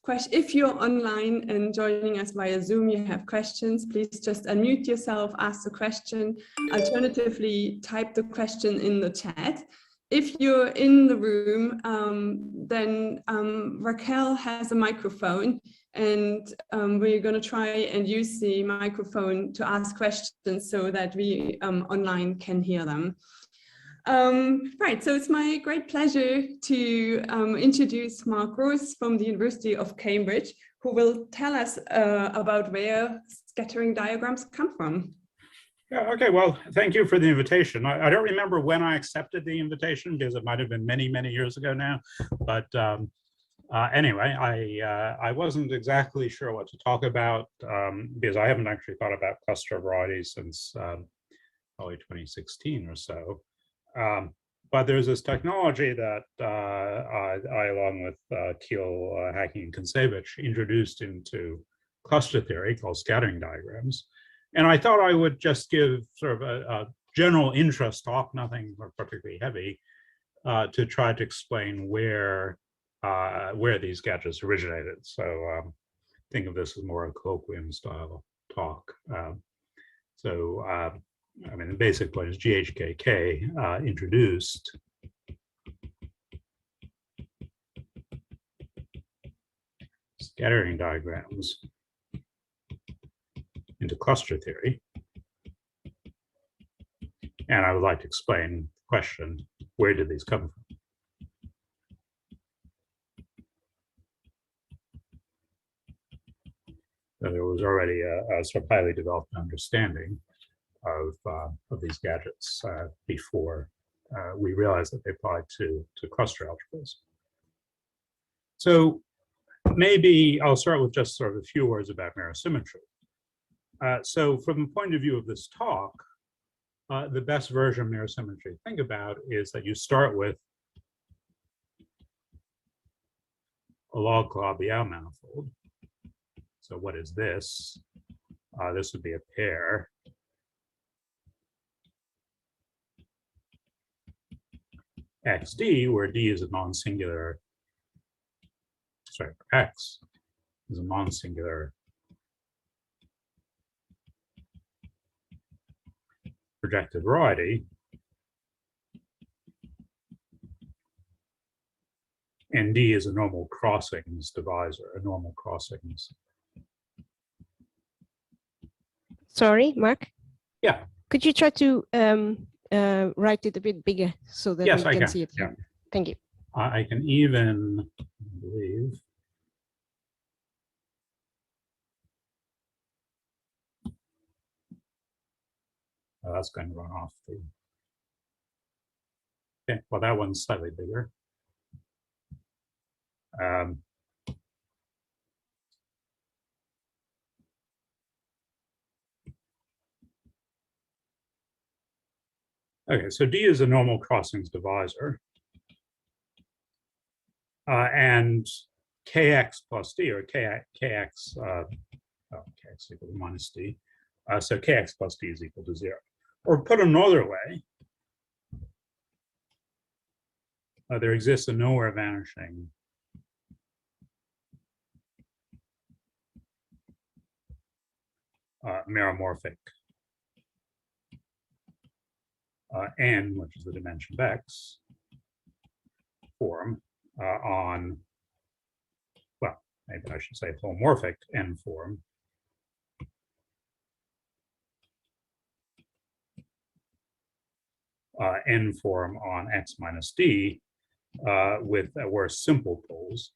questions, if you're online and joining us via Zoom, you have questions, please just unmute yourself, ask the question. Alternatively, type the question in the chat. If you're in the room, then Raquel has a microphone, and we're going to try and use the microphone to ask questions so that we online can hear them. Right, so it's my great pleasure to introduce Mark Rose from the University of Cambridge, who will tell us about where scattering diagrams come from. Yeah, okay, well, thank you for the invitation. I don't remember when I accepted the invitation because it might have been many, many years ago now. But anyway, I wasn't exactly sure what to talk about because I haven't actually thought about cluster varieties since probably 2016 or so. But there's this technology that I along with Keel, Hacking, and Kontsevich, introduced into cluster theory called scattering diagrams. And I thought I would just give sort of a general interest talk, nothing particularly heavy, to try to explain where these gadgets originated. So think of this as more a colloquium style talk. I mean, the basic point is GHKK introduced scattering diagrams into cluster theory. And I would like to explain the question, where did these come from? So there was already a sort of highly developed understanding of these gadgets before we realized that they applied to cluster algebras. So maybe I'll start with just sort of a few words about mirror symmetry. So from the point of view of this talk, the best version of mirror symmetry to think about is that you start with a log-Calabi-Yau manifold. So what is this? This would be a pair. XD, where D is a non-singular, sorry, X is a non-singular projected variety, and D is a normal crossings divisor, a normal crossings. Sorry, Mark? Yeah. Could you try to write it a bit bigger so that yes, we can can see it? Yeah. Thank you. I can even, I believe, oh, that's going to run off the, okay, well, that one's slightly bigger. Okay, so D is a normal crossings divisor. And Kx plus D, or Kx equal to minus D. So Kx plus D is equal to 0. Or put another way, there exists a nowhere vanishing meromorphic n, which is the dimension of x, form on, well, maybe I should say homomorphic n form n form on x minus d with where simple poles,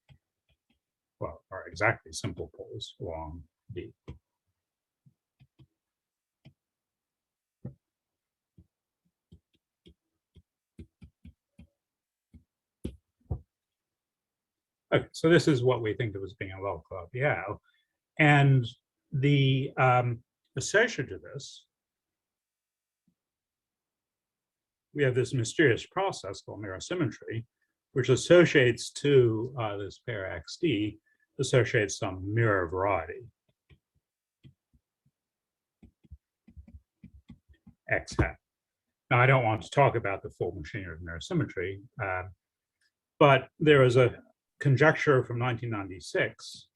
well, are exactly simple poles along d. Okay, so this is what we think of as being a log-Calabi-Yau, and the associated to this, we have this mysterious process called mirror symmetry, which associates to this pair XD, associates some mirror variety, X hat. Now, I don't want to talk about the full machinery of mirror symmetry, but there is a conjecture from 1996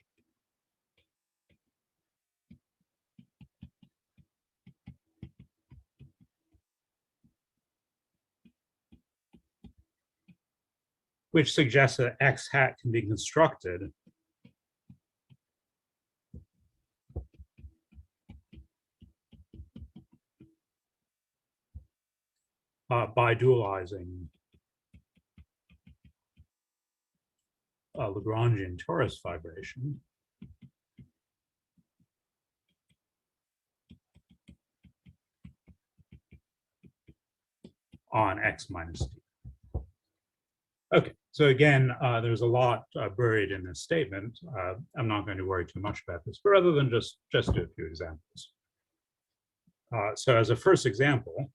which suggests that X hat can be constructed by dualizing Lagrangian torus fibration on X minus D. Okay, so again, there's a lot buried in this statement. I'm not going to worry too much about this, but rather than just do a few examples. So as a first example,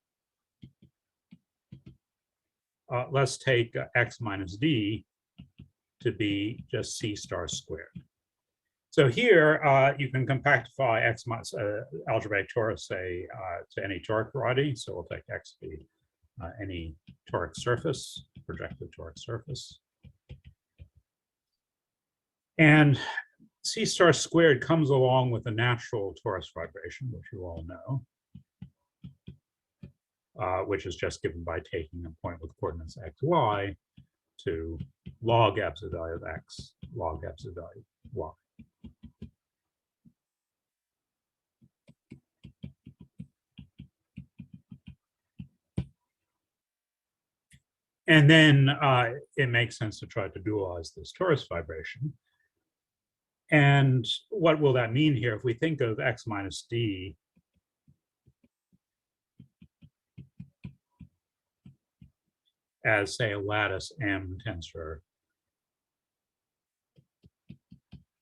let's take X minus D to be just C star squared. So here you can compactify X minus algebraic torus, say, to any toric variety. So we'll take X be any toric surface, projective toric surface. And C star squared comes along with a natural torus vibration, which you all know, which is just given by taking a point with coordinates x, y to log absolute value of x, log absolute value of y. And then it makes sense to try to dualize this torus vibration. And what will that mean here? If we think of X minus D as, say, a lattice M tensor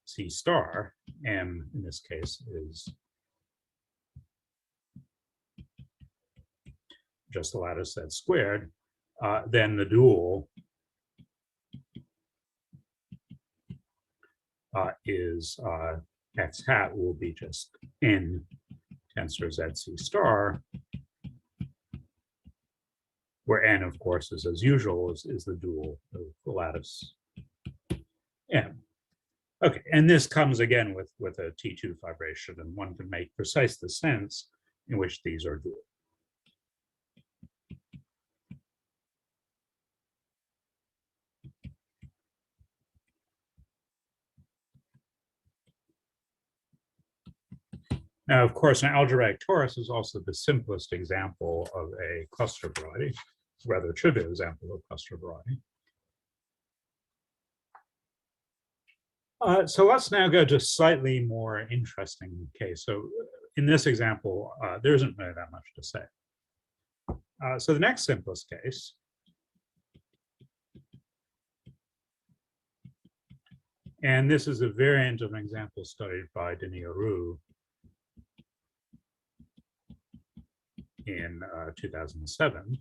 C star, M in this case is just a lattice that's squared, then the dual is X hat will be just N tensor ZC star, where N, of course, is as usual, is the dual of the lattice M. Okay, and this comes again with a T2 fibration, and one can make precise the sense in which these are dual. Now, of course, an algebraic torus is also the simplest example of a cluster variety, rather trivial example of cluster variety. So let's now go to a slightly more interesting case. So in this example, there isn't really that much to say. So the next simplest case and this is a variant of an example studied by Denis Roux in 2007,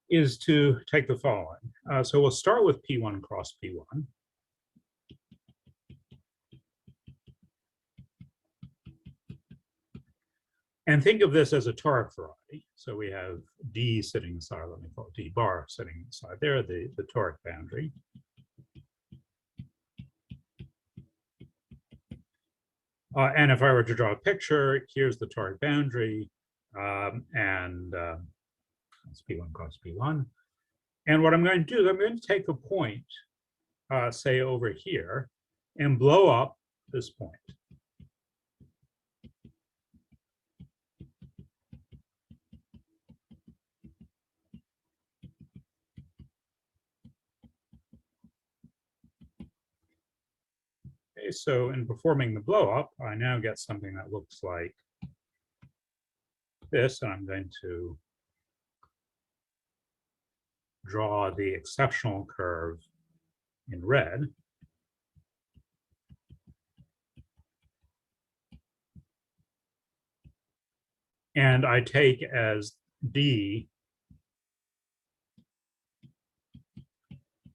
is to take the following. So we'll start with P1 cross P1. And think of this as a toric variety. So we have D sitting inside, let me call it D bar sitting inside there, the toric boundary. And if I were to draw a picture, here's the toric boundary, and that's P1 cross P1. And what I'm going to do is I'm going to take a point, say over here, and blow up this point. Okay, so in performing the blow up, I now get something that looks like this, and I'm going to draw the exceptional curve in red. And I take as D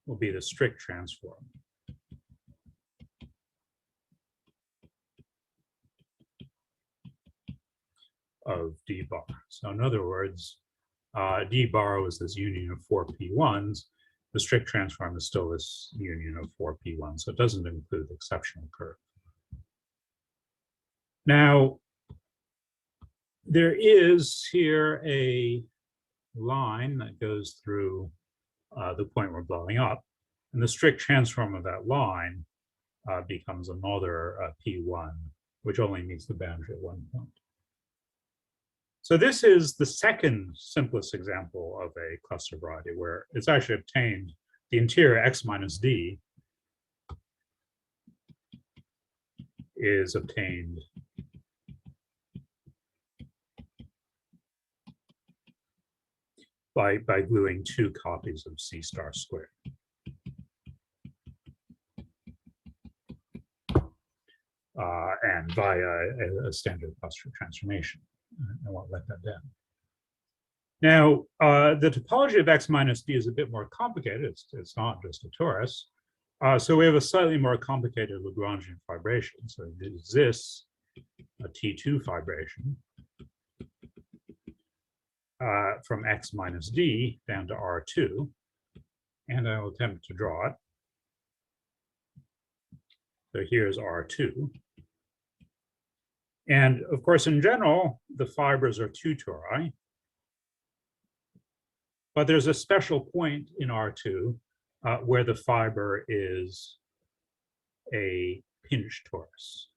will be the strict transform. Of D bar. So in other words, D bar was this union of 4 P1s, the strict transform is still this union of 4p1, so it doesn't include the exceptional curve. Now, there is here a line that goes through the point we're blowing up, and the strict transform of that line becomes another p1, which only meets the boundary at one point. So this is the second simplest example of a cluster variety where it's actually obtained the interior x minus d is obtained by gluing two copies of c star squared. And via a standard cluster transformation. I won't let that down. Now, the topology of x minus d is a bit more complicated. It's not just a torus. So we have a slightly more complicated Lagrangian fibration. So it exists a T2 fibration from x minus d down to R2. And I'll attempt to draw it. So here's R2. And of course, in general, the fibers are two tori. But there's a special point in R2 where the fiber is a pinch torus.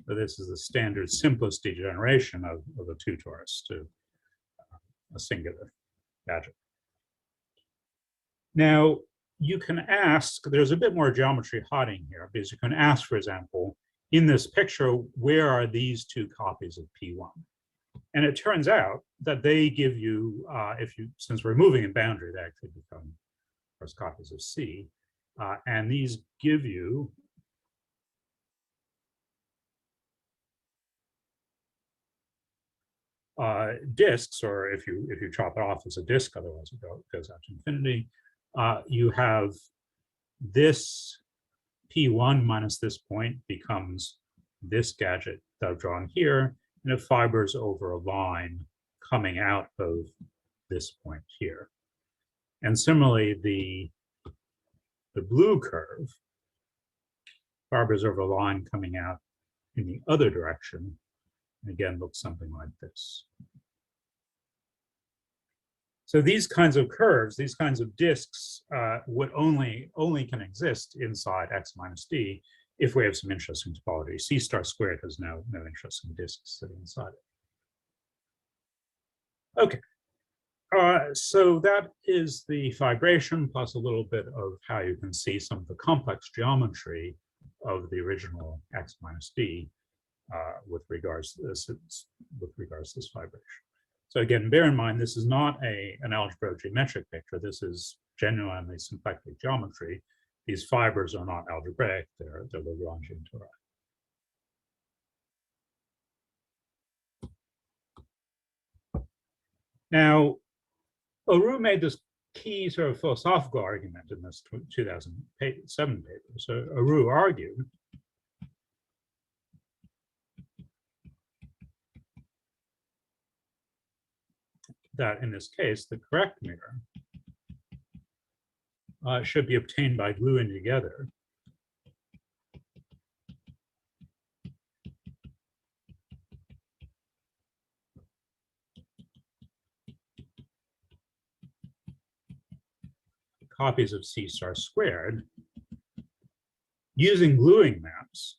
So this is the standard simplest degeneration of a two torus to a singular gadget. Now, you can ask, there's a bit more geometry hiding here, because you can ask, for example, in this picture, where are these two copies of P1? And it turns out that they give you, since we're moving in boundary, they actually become, of course, copies of C. And these give you disks, or if you chop it off as a disk, otherwise it goes out to infinity. You have this P1 minus this point becomes this gadget that I've drawn here, and it fibers over a line coming out of this point here. And similarly, the blue curve fibers over a line coming out in the other direction, and again looks something like this. So these kinds of curves, these kinds of disks would only can exist inside x minus d if we have some interesting topology. C star squared has no interesting disks sitting inside it. Okay, so that is the fibration plus a little bit of how you can see some of the complex geometry of the original x minus d with regards to this fibration. So again, bear in mind, this is not an algebra geometric picture. This is genuinely symplectic geometry. These fibers are not algebraic, they're Lagrangian tori. Now, Aru made this key sort of philosophical argument in this 2007 paper. So Aru argued that in this case, the correct mirror should be obtained by gluing together copies of C star squared using gluing maps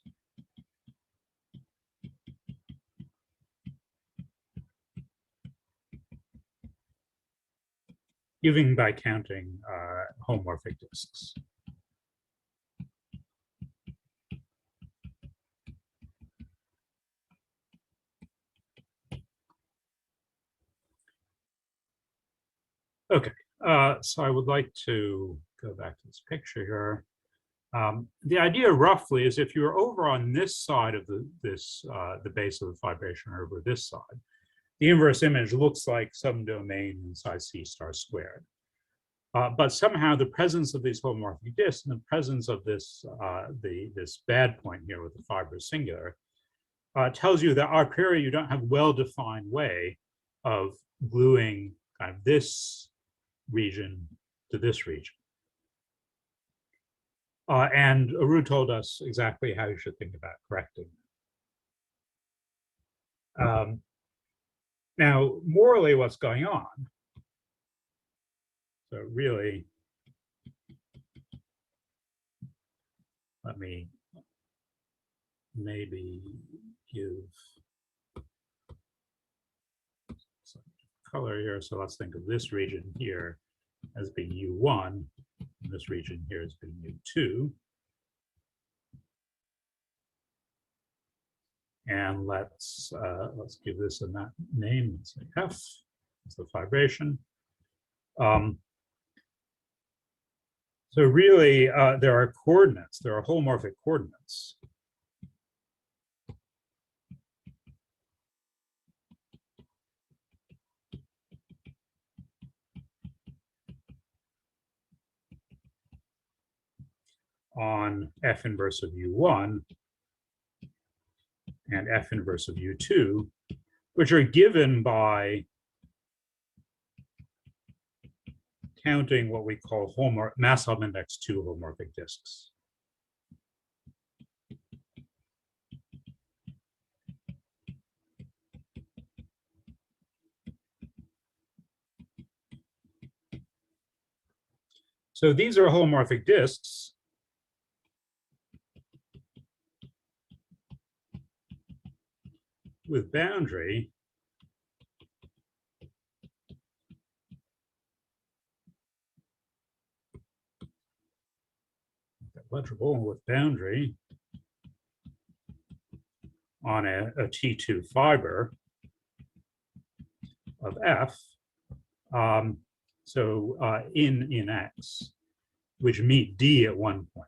given by counting homomorphic disks. Okay, so I would like to go back to this picture here. The idea roughly is if you're over on this side of the base of the fibration or over this side, the inverse image looks like some domain inside C star squared. But somehow the presence of these homomorphic disks and the presence of this this bad point here with the fiber singular tells you that a priori you don't have well-defined way of gluing kind of this region to this region. And Aru told us exactly how you should think about correcting. Now, morally, what's going on? So really, let me maybe give some color here. So let's think of this region here as being U1, and this region here as being U2. And let's give this a name. Let's say F is the fibration. So really, there are coordinates. There are holomorphic coordinates. On F inverse of U1 and F inverse of U2, which are given by counting what we call mass element index 2 holomorphic disks. So these are holomorphic disks with boundary legible with boundary on a T2 fiber of F, in X, which meet D at one point.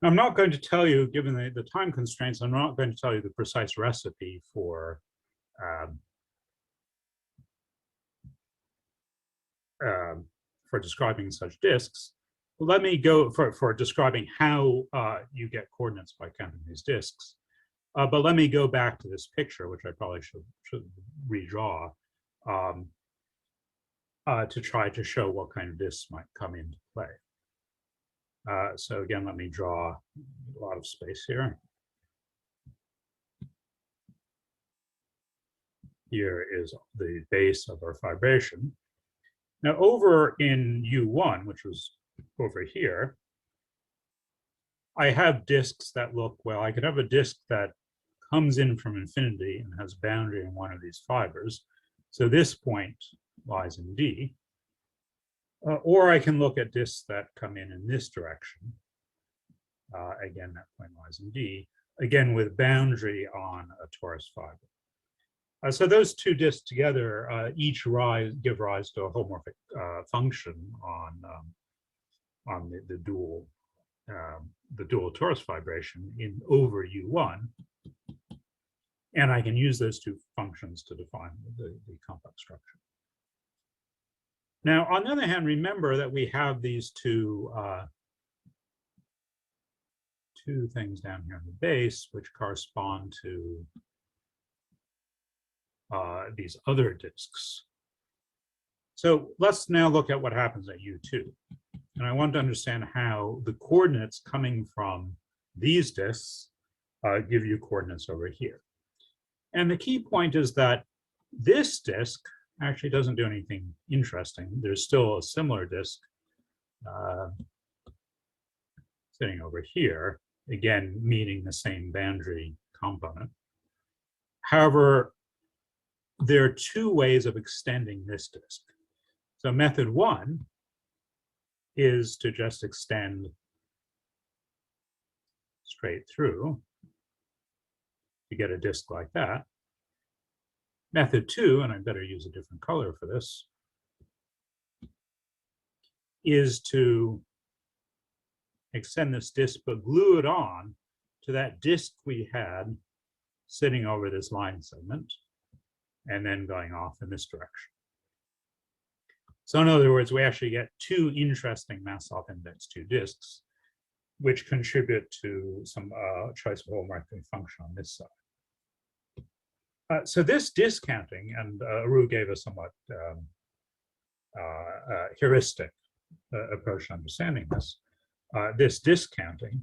I'm not going to tell you, given the time constraints, I'm not going to tell you the precise recipe for describing such disks. Let me go for describing how you get coordinates by counting these disks. But let me go back to this picture, which I probably should redraw, to try to show what kind of disks might come into play. So again, let me draw a lot of space here. Here is the base of our fibration. Now over in U1, which was over here, I have disks that look, well, I could have a disk that comes in from infinity and has boundary in one of these fibers. So this point lies in D. Or I can look at disks that come in this direction. Again, that point lies in D, again with boundary on a torus fiber. So those two disks together each give rise to a holomorphic function on the dual torus fibration in over U1. And I can use those two functions to define the complex structure. Now, on the other hand, remember that we have these two things down here in the base, which correspond to these other disks. So let's now look at what happens at U2. And I want to understand how the coordinates coming from these disks give you coordinates over here. And the key point is that this disk actually doesn't do anything interesting. There's still a similar disk sitting over here, again, meeting the same boundary component. However, there are two ways of extending this disk. So method one is to just extend straight through to get a disk like that. Method two, and I better use a different color for this, is to extend this disk but glue it on to that disk we had sitting over this line segment and then going off in this direction. So in other words, we actually get two interesting mass-off index 2 disks, which contribute to some choice of homomorphic function on this side. So this discounting, and Aru gave a somewhat heuristic approach to understanding this, this discounting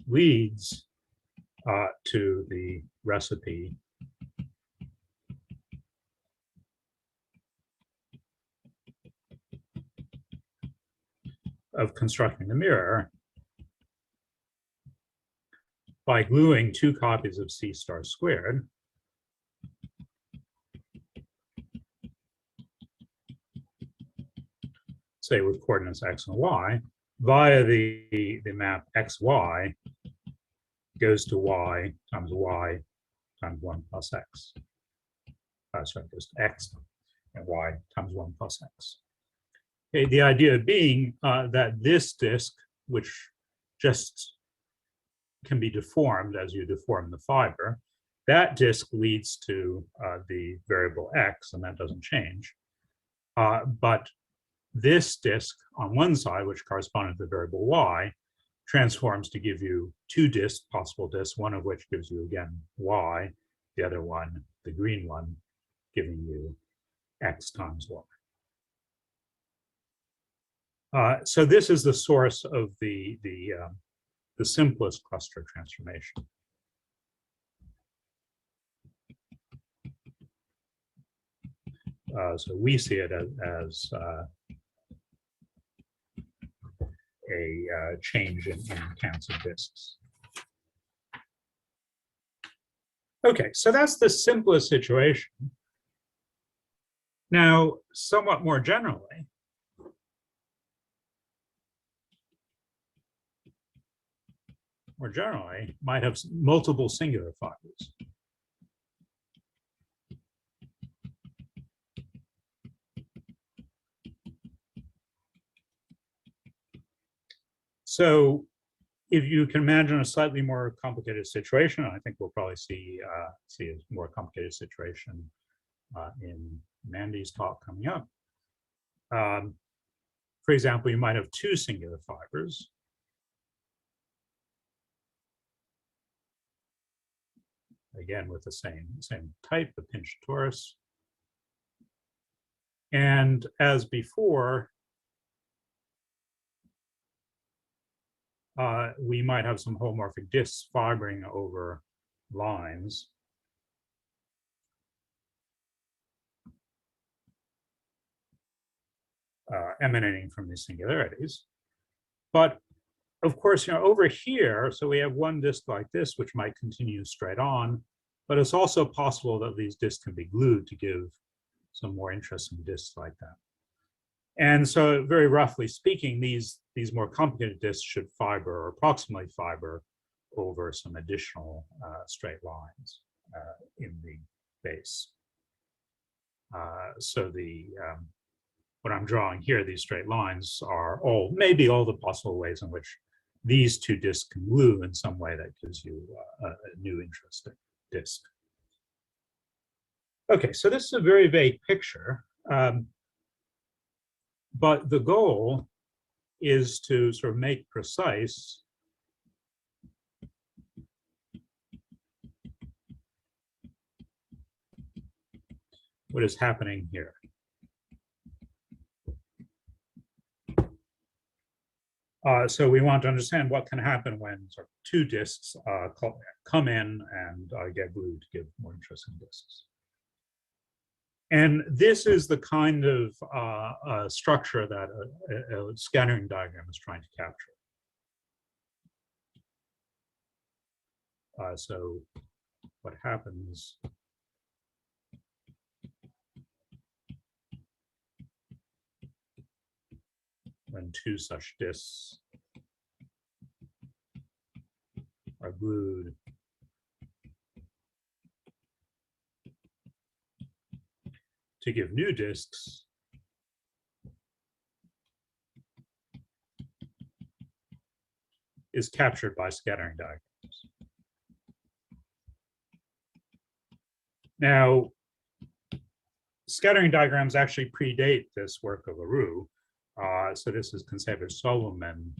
leads to the recipe of constructing the mirror by gluing two copies of C star squared say with coordinates x and y via the map xy goes to y times 1 plus x. Sorry, goes to x and y times 1 plus x. Okay, the idea being that this disk, which just can be deformed as you deform the fiber, that disk leads to the variable x, and that doesn't change. But this disk on one side, which corresponded to the variable y, transforms to give you two disks, possible disks, one of which gives you again y, the other one, the green one, giving you x times y. So this is the source of the simplest cluster transformation. So we see it as a change in counts of disks. Okay, so that's the simplest situation. Now, somewhat more generally, might have multiple singular fibers. So if you can imagine a slightly more complicated situation, I think we'll probably see a more complicated situation in Mandy's talk coming up. For example, you might have two singular fibers. Again, with the same type, the pinched torus. And as before, we might have some homomorphic disks fibering over lines. Emanating from these singularities. But of course, over here, so we have one disk like this, which might continue straight on, but it's also possible that these disks can be glued to give some more interesting disks like that. And so very roughly speaking, these more complicated disks should fiber or approximately fiber over some additional straight lines in the base. So what I'm drawing here, these straight lines are maybe all the possible ways in which these two disks can glue in some way that gives you a new interesting disk. Okay, so this is a very vague picture, but the goal is to sort of make precise what is happening here. So we want to understand what can happen when sort of two disks come in and get glued to give more interesting disks. And this is the kind of structure that a scattering diagram is trying to capture. So what happens when two such disks are glued to give new disks is captured by scattering diagrams. Now, scattering diagrams actually predate this work of LaRue. So this is Kontsevich Solomon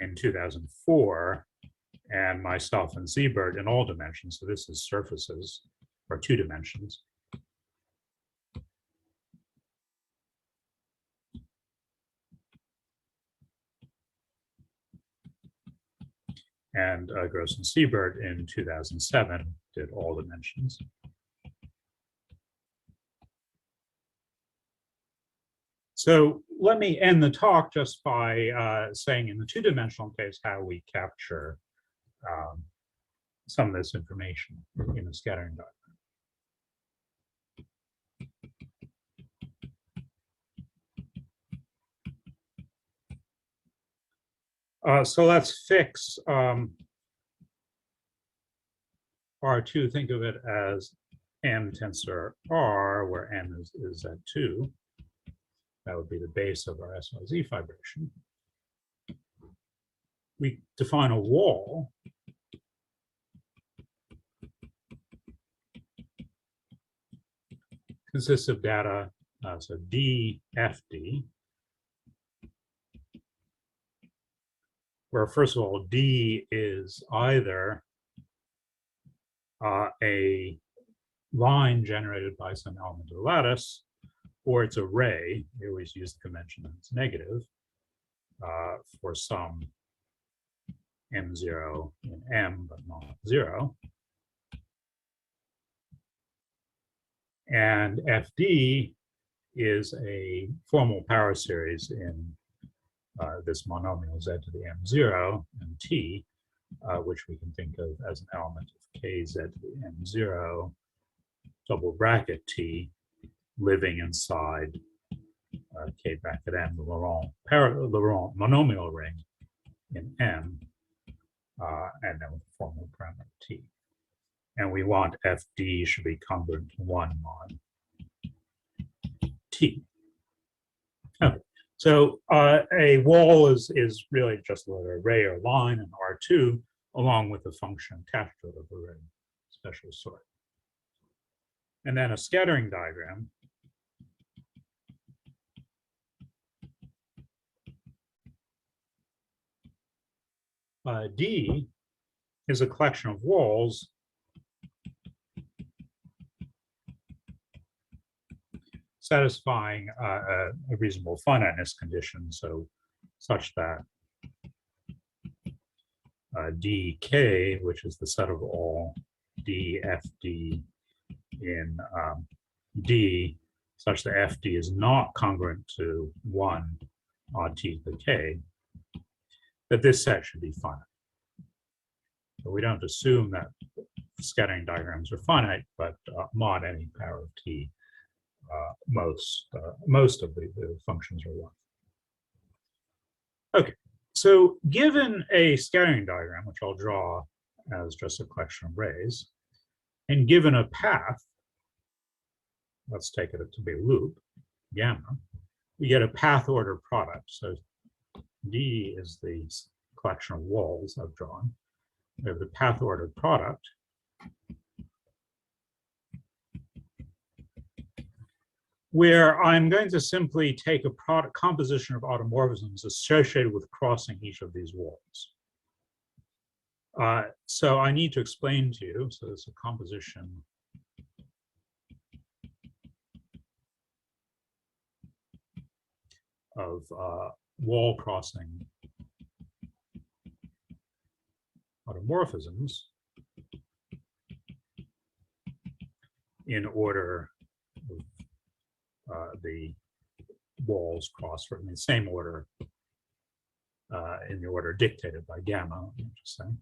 in 2004, and myself and Siebert in all dimensions. So this is surfaces, or 2 dimensions. And Gross and Siebert in 2007 did all dimensions. So let me end the talk just by saying in the 2-dimensional case how we capture some of this information in a scattering diagram. So let's fix R2, think of it as M tensor R, where M is at 2. That would be the base of our SYZ fibration. We define a wall consists of data, so DFD, where first of all, D is either a line generated by some element of the lattice, or it's a ray. We always use the convention that it's negative for some M0 in M, but not 0. And FD is a formal power series in this monomial z to the M0 and T, which we can think of as an element of kz to the M0 double bracket T living inside K bracket M, the Laurent monomial ring in M, and then with the formal parameter T. And we want FD should be congruent to 1 mod T. Okay. So a wall is really just an array or line in R2, along with the function attached to it of array special sort. And then a scattering diagram D is a collection of walls satisfying a reasonable finiteness condition, so such that dk, which is the set of all dfd in D, such that fd is not congruent to 1 odd t to the k, that this set should be finite. So we don't assume that scattering diagrams are finite, but mod any power of t, most of the functions are 1. Okay, so given a scattering diagram, which I'll draw as just a collection of rays, and given a path, let's take it to be a loop, gamma, we get a path order product. So D is the collection of walls I've drawn. We have the path ordered product. Where I'm going to simply take a composition of automorphisms associated with crossing each of these walls. So I need to explain to you, so it's a composition of wall crossing automorphisms in order of the walls cross in the same order, in the order dictated by gamma, I'm just saying.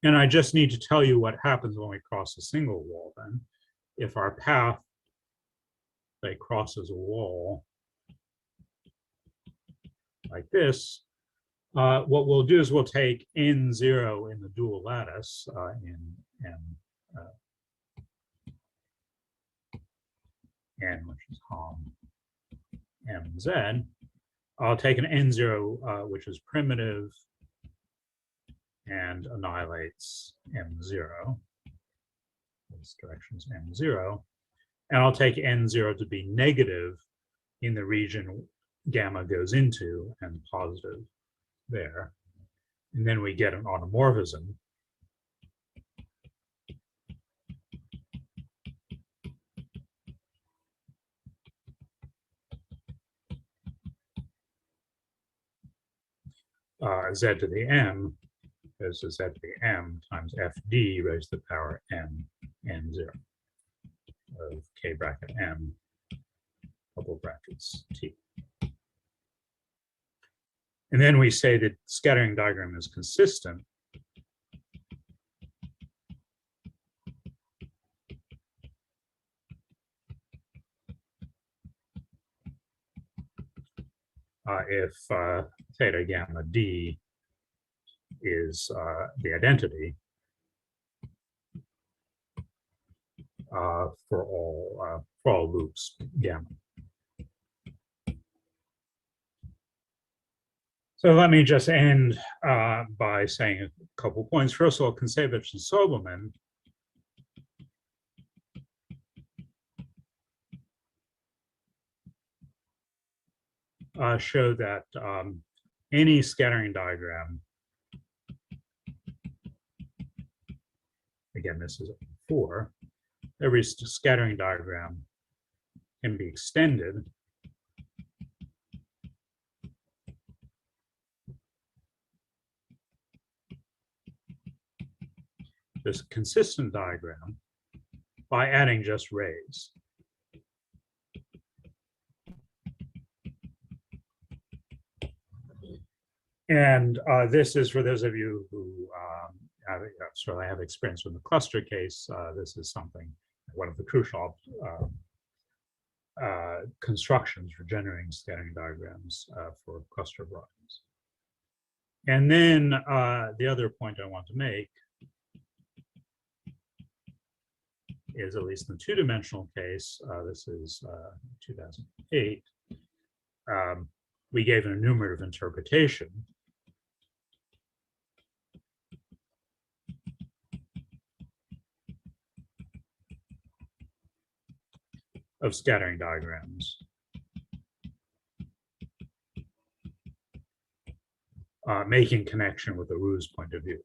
And I just need to tell you what happens when we cross a single wall then. If our path, say, crosses a wall like this, what we'll do is we'll take N0 in the dual lattice in N, which is Hom mz, I'll take an n0, which is primitive and annihilates m0. This direction is m0. And I'll take n0 to be negative in the region gamma goes into and positive there. And then we get an automorphism. Z to the m goes to Z to the m times fd raised to the power m n0 of k bracket m double brackets t. And then we say that scattering diagram is consistent if theta gamma d is the identity for all loops gamma. So let me just end by saying a couple points. First of all, Kontsevich and Sobelman show that any scattering diagram, again, this is 4, every scattering diagram can be extended this consistent diagram by adding just rays. And this is for those of you who have experience with the cluster case. This is something, one of the crucial constructions for generating scattering diagrams for cluster problems. And then the other point I want to make is, at least in the two-dimensional case, this is 2008, we gave an enumerative interpretation of scattering diagrams. Making connection with the Roos point of view.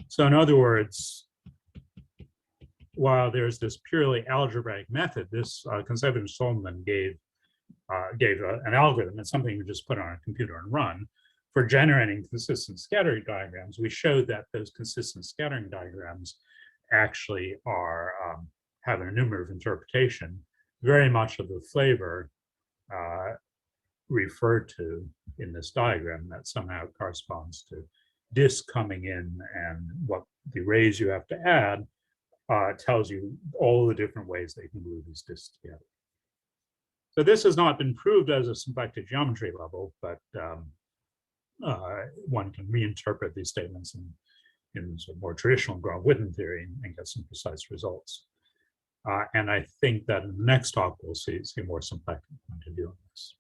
So in other words, while there's this purely algebraic method, this Kontsevich and Solomon gave an algorithm. It's something you just put on a computer and run for generating consistent scattering diagrams. We showed that those consistent scattering diagrams actually are have an enumerative interpretation, very much of the flavor referred to in this diagram that somehow corresponds to disk coming in, and what the rays you have to add tells you all the different ways they can glue these disks together. So this has not been proved as a symplectic geometry level, but one can reinterpret these statements in sort of more traditional Grove-Witten theory and get some precise results. And I think that in the next talk, we'll see more symplectic point of view on this.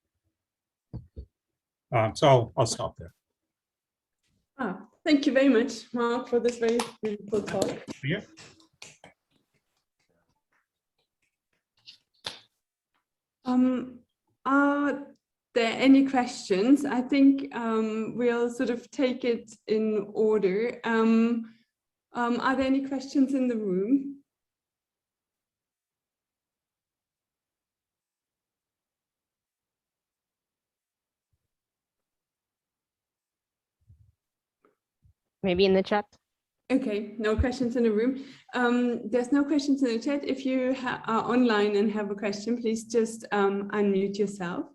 So I'll stop there. Thank you very much, Mark, for this very beautiful talk. Yeah. Are there any questions? I think we'll sort of take it in order. Are there any questions in the room? Maybe in the chat. Okay, no questions in the room. There's no questions in the chat. If you are online and have a question, please just unmute yourself.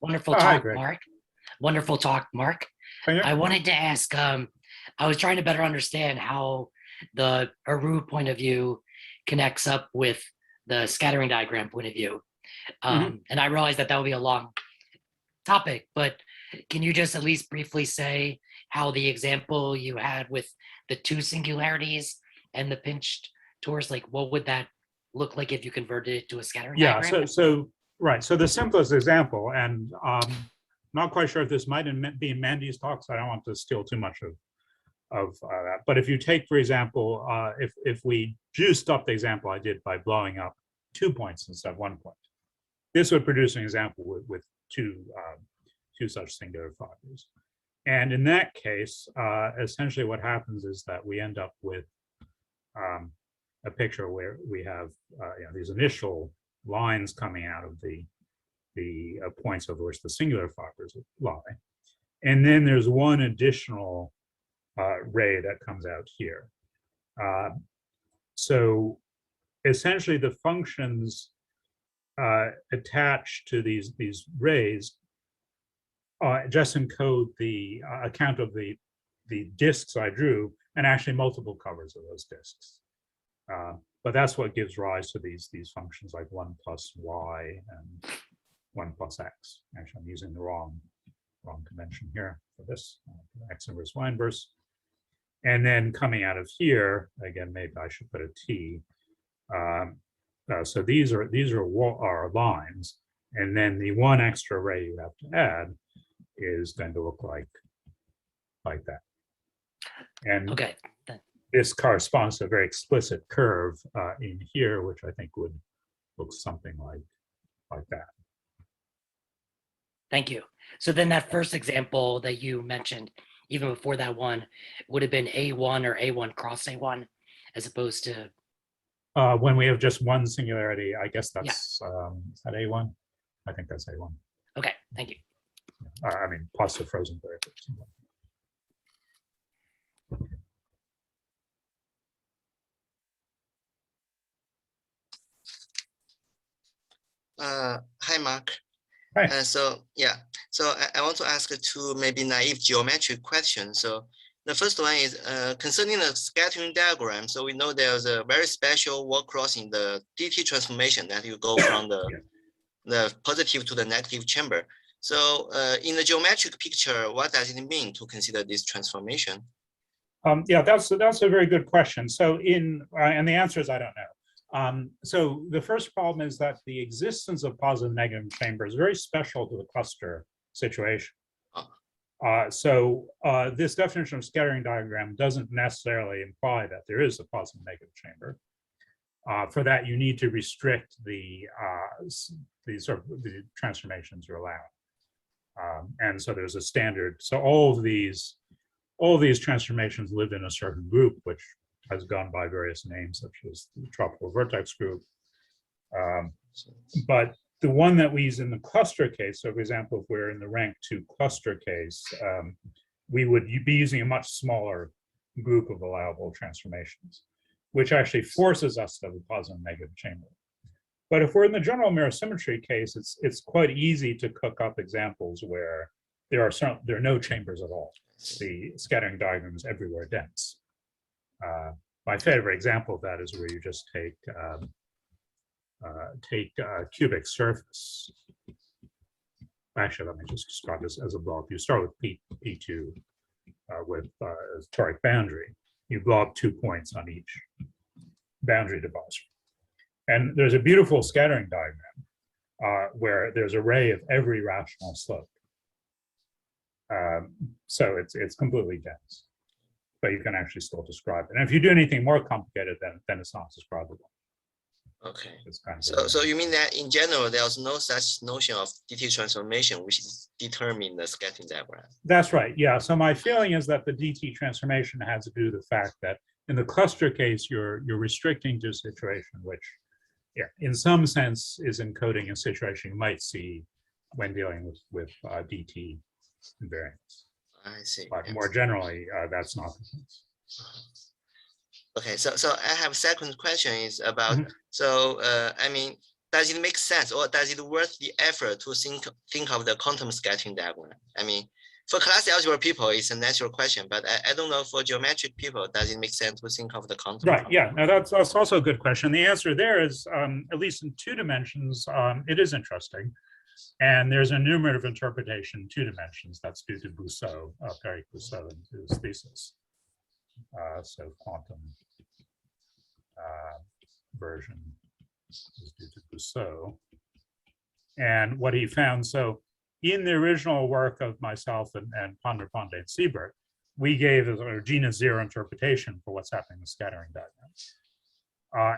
Wonderful talk, Mark. Wonderful talk, Mark. Yeah. I wanted to ask, I was trying to better understand how the Aru point of view connects up with the scattering diagram point of view. And I realized that would be a long topic, but can you just at least briefly say how the example you had with the two singularities and the pinched torus, like what would that look like if you converted it to a scattering diagram? Right. So the simplest example, and not quite sure if this might be in Mandy's talks. I don't want to steal too much of that. But if you take, for example, if we juiced up the example I did by blowing up 2 points instead of 1 point, this would produce an example with two such singular fibers. And in that case, essentially what happens is that we end up with a picture where we have these initial lines coming out of the points over which the singular fibers lie. And then there's one additional ray that comes out here. So essentially the functions attached to these rays just encode the account of the disks I drew and actually multiple covers of those disks. But that's what gives rise to these functions like 1 plus y and 1 plus x. Actually, I'm using the wrong convention here for this, x inverse, y inverse. And then coming out of here, again, maybe I should put a t. So these are lines, and then the one extra ray you have to add is going to look like that. And okay. This corresponds to a very explicit curve in here, which I think would look something like that. Thank you. So then that first example that you mentioned, even before that one, would have been A1 or A1 cross A1, as opposed to? When we have just one singularity, I guess that's, is that A1? I think that's A1. Okay, thank you. I mean, plus the frozen variables. Hi, Mark. Hi. So I want to ask two maybe naive geometric questions. So the first one is concerning the scattering diagram. So we know there's a very special work cross in the DT transformation that you go from the positive to the negative chamber. So in the geometric picture, what does it mean to consider this transformation? Yeah, that's a very good question. So and the answer is I don't know. So the first problem is that the existence of positive and negative chamber is very special to the cluster situation. So this definition of scattering diagram doesn't necessarily imply that there is a positive and negative chamber. For that, you need to restrict the transformations you're allowed. And so there's a standard. So all of these transformations live in a certain group, which has gone by various names, such as the tropical vertex group. But the one that we use in the cluster case, so for example, if we're in the rank 2 cluster case, we would be using a much smaller group of allowable transformations, which actually forces us to have a positive and negative chamber. But if we're in the general mirror symmetry case, it's quite easy to cook up examples where there are no chambers at all. The scattering diagram is everywhere dense. My favorite example of that is where you just take a cubic surface. Actually, let me just describe this as a blob. You start with P2 with a toric boundary. You blow up 2 points on each boundary divisor. And there's a beautiful scattering diagram where there's a ray of every rational slope. So it's completely dense, but you can actually still describe it. And if you do anything more complicated, then it's not describable. Okay. It's kind of so you mean that in general, there's no such notion of DT transformation, which is determined the scattering diagram? That's right. Yeah. So my feeling is that the DT transformation has to do with the fact that in the cluster case, you're restricting to a situation which, in some sense, is encoding a situation you might see when dealing with DT invariants. I see. But more generally, that's not the case. Okay, so I have a second question is about, I mean, does it make sense or does it worth the effort to think of the quantum scattering diagram? I mean, for class algebra people, it's a natural question, but I don't know for geometric people, does it make sense to think of the quantum? Right, yeah, no, that's also a good question. The answer there is, at least in 2 dimensions, it is interesting. And there's an enumerative interpretation in 2 dimensions that's due to Bousseau, Perry Bousseau in his thesis. So quantum version is due to Bousseau. And what he found, so in the original work of myself and Ponder, Ponde, and Siebert, we gave a genus 0 interpretation for what's happening in the scattering diagram.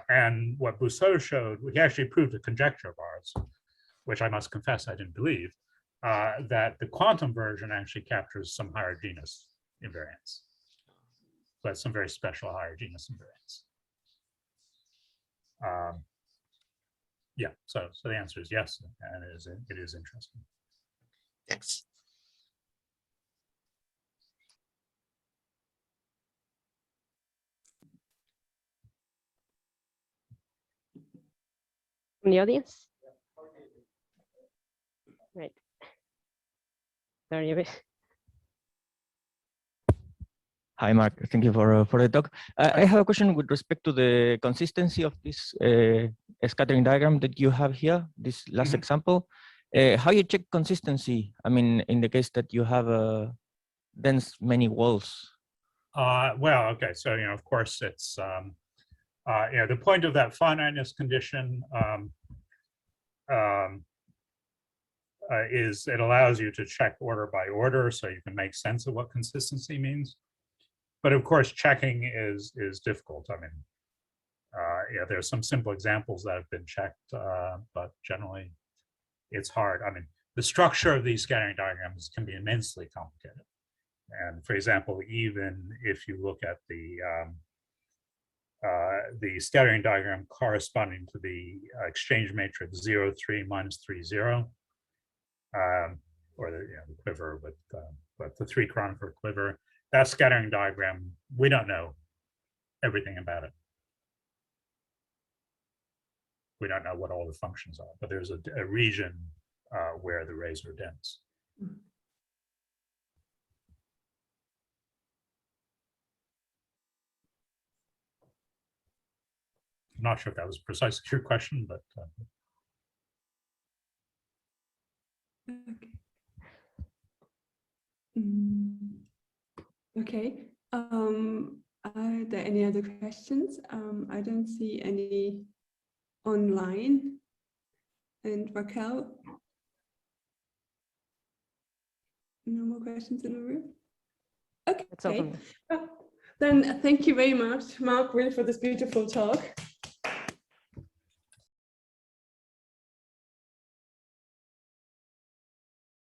And what Bousseau showed, he actually proved a conjecture of ours, which I must confess I didn't believe, that the quantum version actually captures some higher genus invariance. So that's some very special higher genus invariance. Yeah, so the answer is yes, and it is interesting. Thanks. From the audience? Right. Sorry, a bit. Hi, Mark. Thank you for the talk. I have a question with respect to the consistency of this scattering diagram that you have here, this last example. How you check consistency? I mean, in the case that you have dense many walls. Well, okay, so, of course, it's, the point of that finiteness condition is it allows you to check order by order, so you can make sense of what consistency means. But of course, checking is difficult. I mean, there's some simple examples that have been checked, but generally it's hard. I mean, the structure of these scattering diagrams can be immensely complicated. And for example, even if you look at the scattering diagram corresponding to the exchange matrix 0, 3, minus 3, 0, or the quiver with the 3 Kronecker quiver, that scattering diagram, we don't know everything about it. We don't know what all the functions are, but there's a region where the rays are dense. I'm not sure if that was precisely your question, but. Okay. Are there any other questions? I don't see any online. And Raquel? No more questions in the room? Okay. Well, then thank you very much, Mark, really, for this beautiful talk.